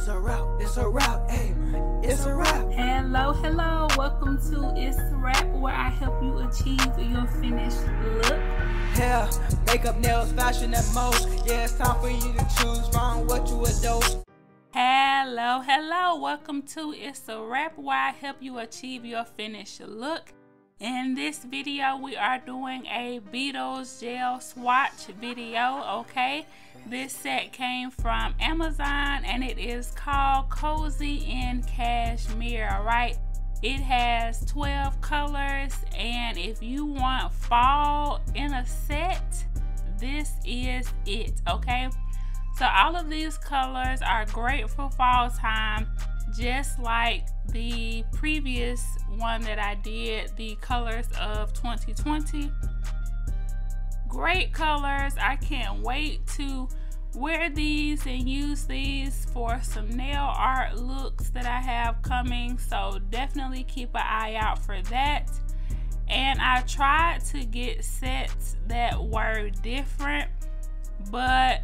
It's a wrap, hey, it's a wrap. Hello, welcome to Itz Sirap, where I help you achieve your finished look. Hair, makeup, nails, fashion, and most. Yeah, it's time for you to choose wrong what you adore. Hello, welcome to Itz Sirap, where I help you achieve your finished look. In this video, we are doing a Beetles gel swatch video, okay? This set came from Amazon and it is called Cozy in Cashmere, alright? It has 12 colors, and if you want fall in a set, this is it, okay? So all of these colors are great for fall time, just like the previous one that I did, the colors of 2020. Great colors. I can't wait to wear these and use these for some nail art looks that I have coming, so definitely keep an eye out for that. And I tried to get sets that were different, but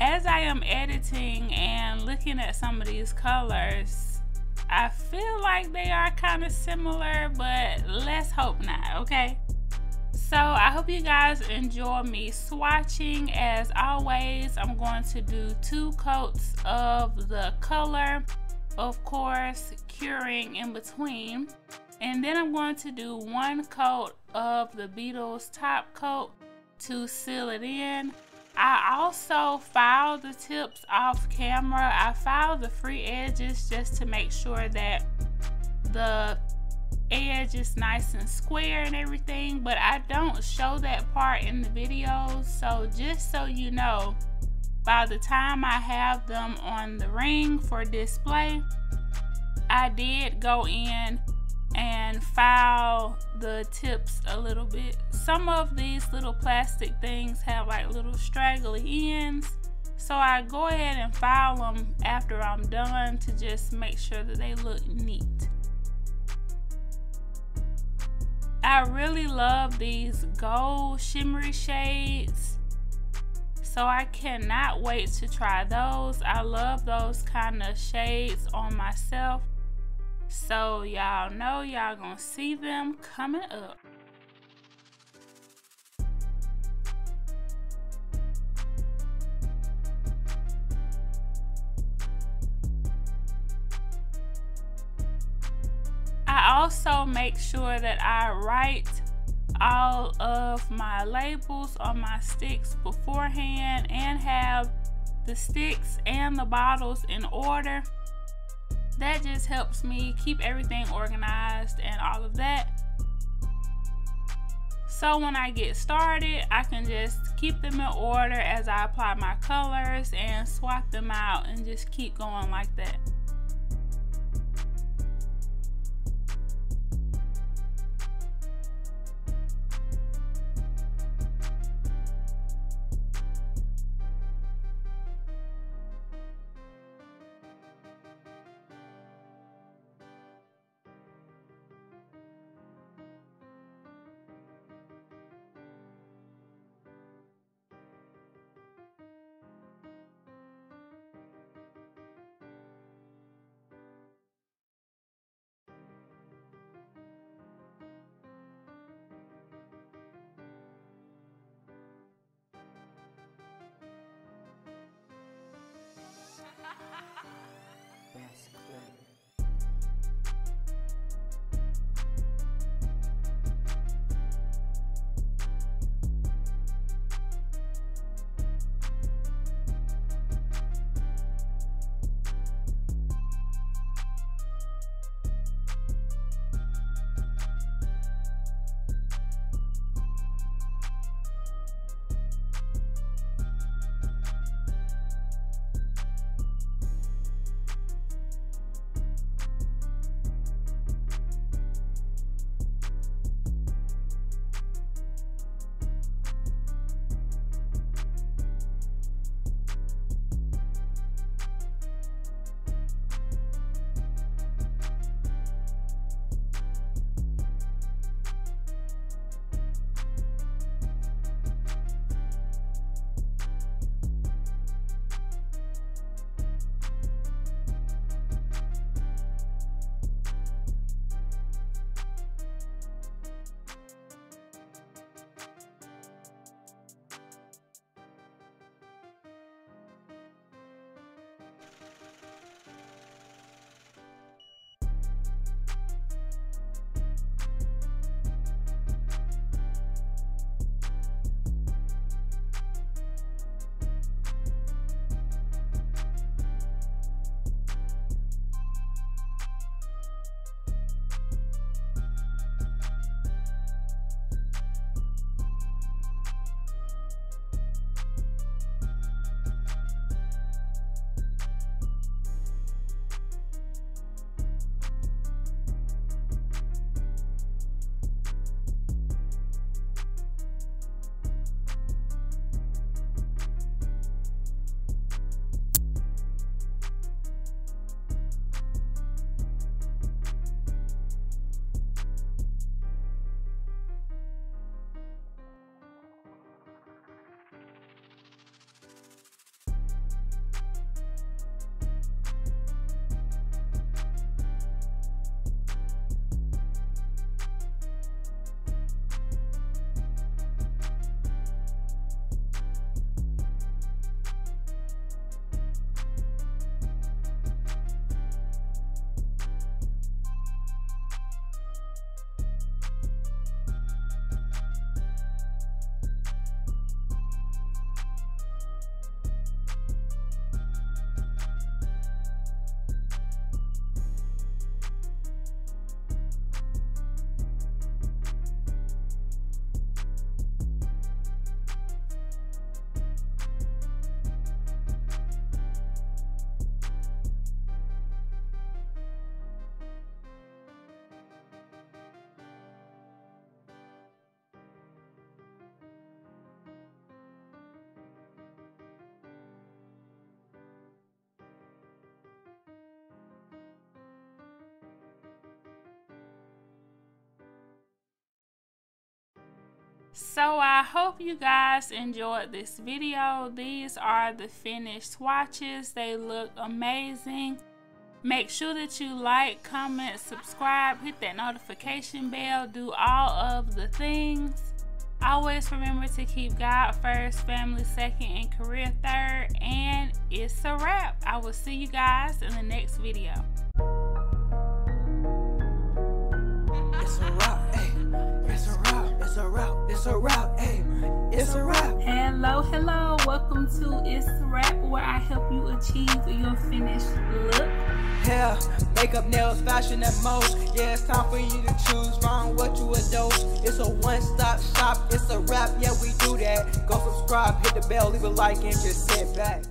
as I am editing and looking at some of these colors, I feel like they are kind of similar, but let's hope not, okay? So I hope you guys enjoy me swatching. As always, I'm going to do 2 coats of the color, of course, curing in between. And then I'm going to do 1 coat of the Beetles top coat to seal it in. I also filed the tips off camera. I filed the free edges just to make sure that the edge is nice and square and everything, but I don't show that part in the videos. So just so you know, by the time I have them on the ring for display, I did go in and file the tips a little bit. Some of these little plastic things have like little straggly ends, so I go ahead and file them after I'm done to just make sure that they look neat. I really love these gold shimmery shades, so I cannot wait to try those. I love those kind of shades on myself. So y'all know y'all gonna see them coming up. I also make sure that I write all of my labels on my sticks beforehand and have the sticks and the bottles in order. That just helps me keep everything organized and all of that. So when I get started, I can just keep them in order as I apply my colors and swap them out and just keep going like that. So I hope you guys enjoyed this video. These are the finished swatches. They look amazing. Make sure that you like, comment, subscribe, hit that notification bell, do all of the things. Always remember to keep God first, family second, and career third. And it's a wrap. I will see you guys in the next video. It's a wrap, hey. It's a wrap, it's a wrap, it's a wrap, hey. It's a wrap. Hello, welcome to Itz Sirap, where I help you achieve your finished look. Hair, makeup, nails, fashion, and most. Yeah, it's time for you to choose from what you adore. It's a one-stop shop, it's a wrap, yeah, we do that. Go subscribe, hit the bell, leave a like, and just sit back.